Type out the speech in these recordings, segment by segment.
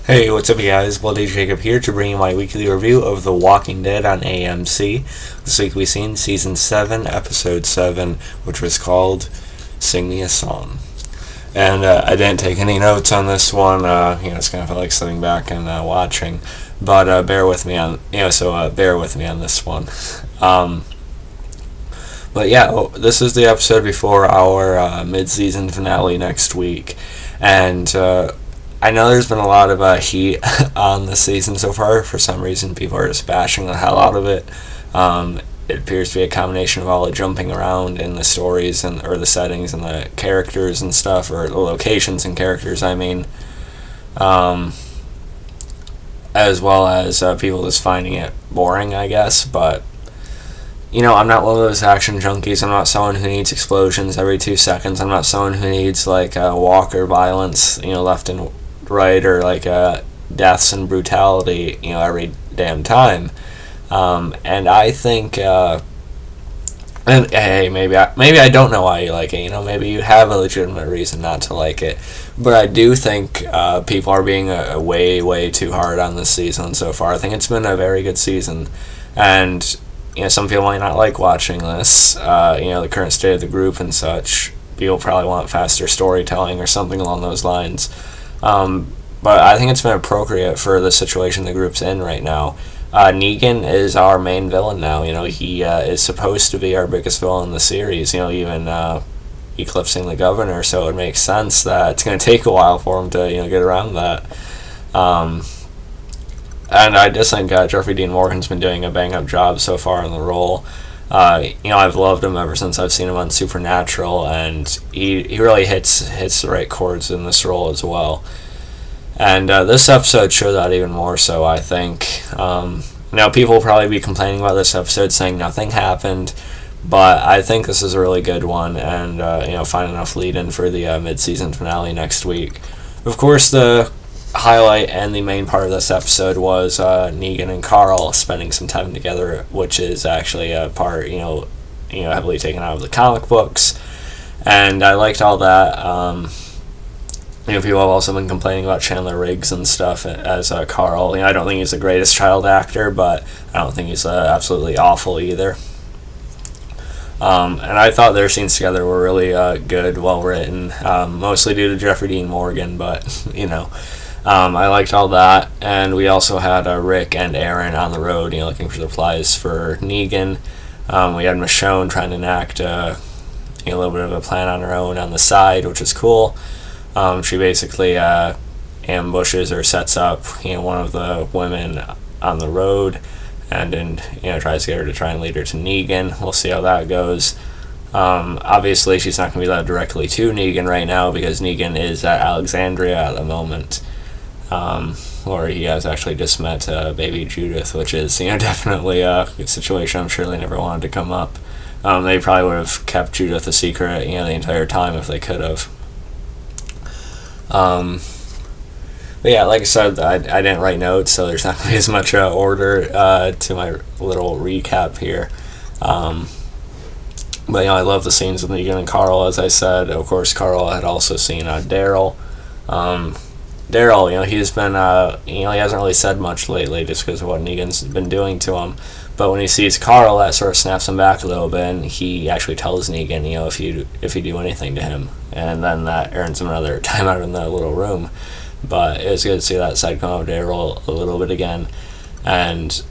Hey, what's up, you guys? Bloody Jacob here to bring you my weekly review of The Walking Dead on AMC. This week we've seen Season 7, Episode 7, which was called Sing Me a Song. And I didn't take any notes on this one, it's kind of like sitting back and watching. But bear with me on, bear with me on this one. This is the episode before our mid-season finale next week. And I know there's been a lot of heat on the season so far. For some reason, people are just bashing the hell out of it. It appears to be a combination of all the jumping around in the stories or the settings and the characters and stuff, or the locations and characters, I mean. As well as people just finding it boring, I guess. But, I'm not one of those action junkies. I'm not someone who needs explosions every 2 seconds. I'm not someone who needs, Walker violence, left and right, or deaths and brutality, every damn time. And I think, and hey, maybe I don't know why you like it. Maybe you have a legitimate reason not to like it. But I do think people are being way, way too hard on this season so far. I think it's been a very good season, and some people might not like watching this. The current state of the group and such. People probably want faster storytelling or something along those lines. But I think it's been appropriate for the situation the group's in right now. Negan is our main villain now. He is supposed to be our biggest villain in the series, even eclipsing the governor, so it makes sense that it's going to take a while for him to, get around that. And I just think Jeffrey Dean Morgan's been doing a bang-up job so far in the role. I've loved him ever since I've seen him on Supernatural, and he really hits the right chords in this role as well. And this episode showed that even more so, I think. Now, people will probably be complaining about this episode, saying nothing happened, but I think this is a really good one, and, find enough lead-in for the mid-season finale next week. Of course, the highlight and the main part of this episode was Negan and Carl spending some time together, which is actually a part, heavily taken out of the comic books, and I liked all that. People have also been complaining about Chandler Riggs and stuff as Carl. I don't think he's the greatest child actor, but I don't think he's absolutely awful either. And I thought their scenes together were really good, well written, mostly due to Jeffrey Dean Morgan, but, I liked all that. And we also had Rick and Aaron on the road, looking for supplies for Negan. We had Michonne trying to enact a little bit of a plan on her own on the side, which is cool. She basically ambushes or sets up, one of the women on the road, and then, tries to get her to try and lead her to Negan. We'll see how that goes. Obviously, she's not going to be led directly to Negan right now, because Negan is at Alexandria at the moment, where he has actually just met baby Judith, which is, definitely a situation I'm sure they never wanted to come up. They probably would have kept Judith a secret, the entire time if they could have. But yeah, like I said, I didn't write notes, so there's not going to be as much order to my little recap here. But I love the scenes with Negan and Carl, as I said. Of course, Carl had also seen Daryl. Daryl, he's been, he hasn't really said much lately just because of what Negan's been doing to him. But when he sees Carl, that sort of snaps him back a little bit, and he actually tells Negan, if you do anything to him. And then that earns him another time out in the little room. But it was good to see that side come out of Daryl a little bit again. And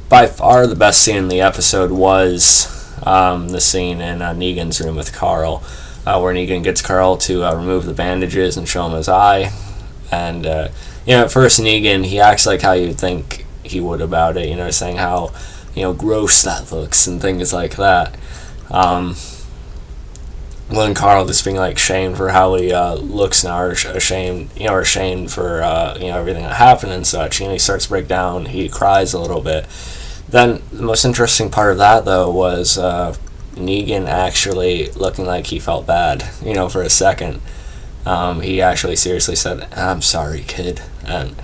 by far the best scene in the episode was the scene in Negan's room with Carl, where Negan gets Carl to remove the bandages and show him his eye. And, at first Negan, he acts like how you'd think he would about it, saying how, gross that looks and things like that. When Carl just being shamed for how he looks now, or ashamed for everything that happened and such. He starts to break down. He cries a little bit. Then the most interesting part of that, though, was Negan actually looking like he felt bad. For a second, he actually seriously said, "I'm sorry, kid." And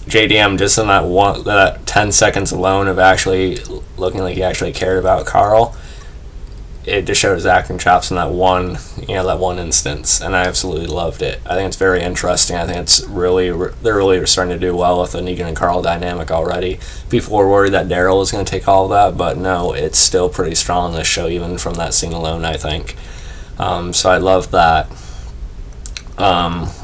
JDM, just in that 10 seconds alone of actually looking like he actually cared about Carl, it just showed his acting chops in that one instance, and I absolutely loved it. I think it's very interesting. I think it's they're really starting to do well with the Negan and Carl dynamic already. People were worried that Daryl was going to take all of that, but no, it's still pretty strong in this show, even from that scene alone, I think. So I love that.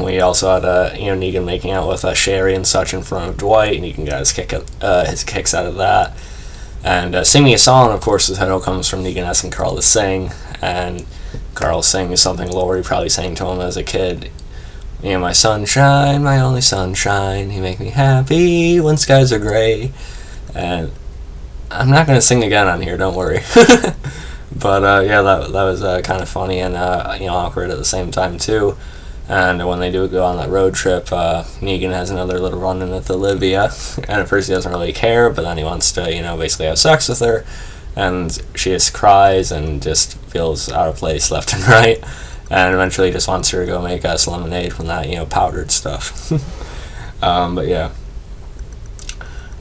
We also had Negan making out with Sherry and such in front of Dwight, and Negan got his kicks out of that. And singing a song, of course, the title comes from Negan asking Carl to sing, and Carl sings something Lori probably sang to him as a kid. My sunshine, my only sunshine, you make me happy when skies are gray. And I'm not going to sing again on here, don't worry. But that was kind of funny and awkward at the same time too. And when they do go on that road trip, Negan has another little run-in with Olivia, and at first he doesn't really care, but then he wants to, basically have sex with her, and she just cries and just feels out of place left and right, and eventually just wants her to go make us lemonade from that, powdered stuff. But yeah.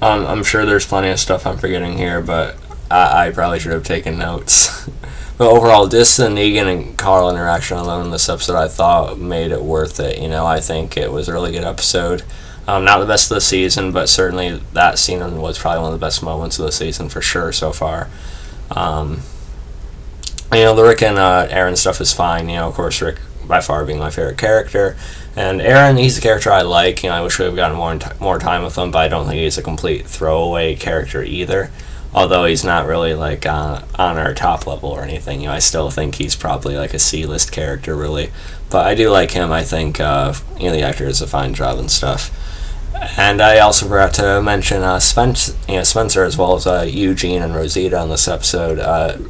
I'm sure there's plenty of stuff I'm forgetting here, but I probably should have taken notes. But overall, just the Negan and Carl interaction alone in this episode, I thought made it worth it. I think it was a really good episode. Not the best of the season, but certainly that scene was probably one of the best moments of the season for sure so far. The Rick and Aaron stuff is fine. Of course, Rick by far being my favorite character. And Aaron, he's a character I like. I wish we would have gotten more time with him, but I don't think he's a complete throwaway character either. Although he's not really like on our top level or anything, I still think he's probably like a C-list character, really. But I do like him. I think the actor does a fine job and stuff. And I also forgot to mention Spencer as well as Eugene and Rosita on this episode.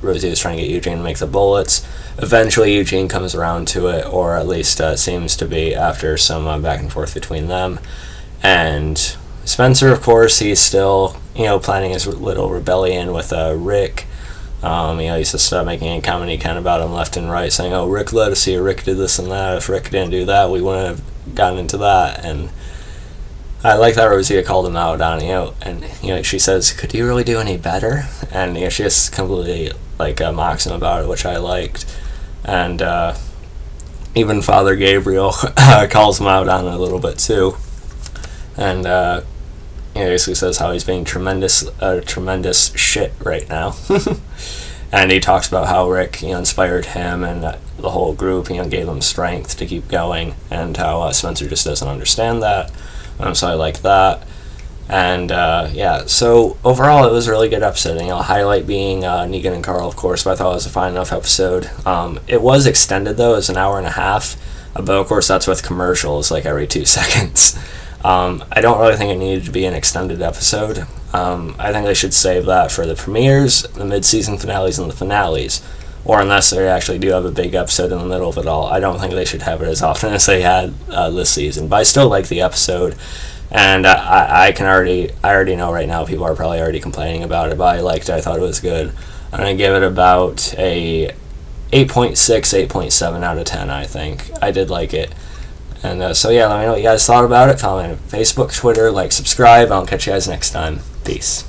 Rosita's trying to get Eugene to make the bullets. Eventually, Eugene comes around to it, or at least seems to be after some back and forth between them. And Spencer, of course, he's still planning his little rebellion with Rick. He's just making a comment he can about him left and right, saying, "Oh, Rick let us see. Rick did this and that. If Rick didn't do that, we wouldn't have gotten into that." And I like that Rosita called him out on and she says, "Could you really do any better?" And she just completely mocks him about it, which I liked. And even Father Gabriel calls him out on it a little bit too. And he basically says how he's being tremendous shit right now. And he talks about how Rick inspired him and the whole group, gave them strength to keep going, and how Spencer just doesn't understand that. So I like that. And so overall it was a really good episode. Highlight being Negan and Carl, of course, but I thought it was a fine enough episode. It was extended though, it was an hour and a half, but of course that's with commercials every 2 seconds. I don't really think it needed to be an extended episode. I think they should save that for the premieres, the mid-season finales, and the finales. Or unless they actually do have a big episode in the middle of it all, I don't think they should have it as often as they had this season. But I still like the episode, and I already know right now people are probably already complaining about it, but I liked it. I thought it was good. I'm going to give it about a 8.6, 8.7 out of 10, I think. I did like it. And let me know what you guys thought about it. Follow me on Facebook, Twitter, subscribe. I'll catch you guys next time. Peace.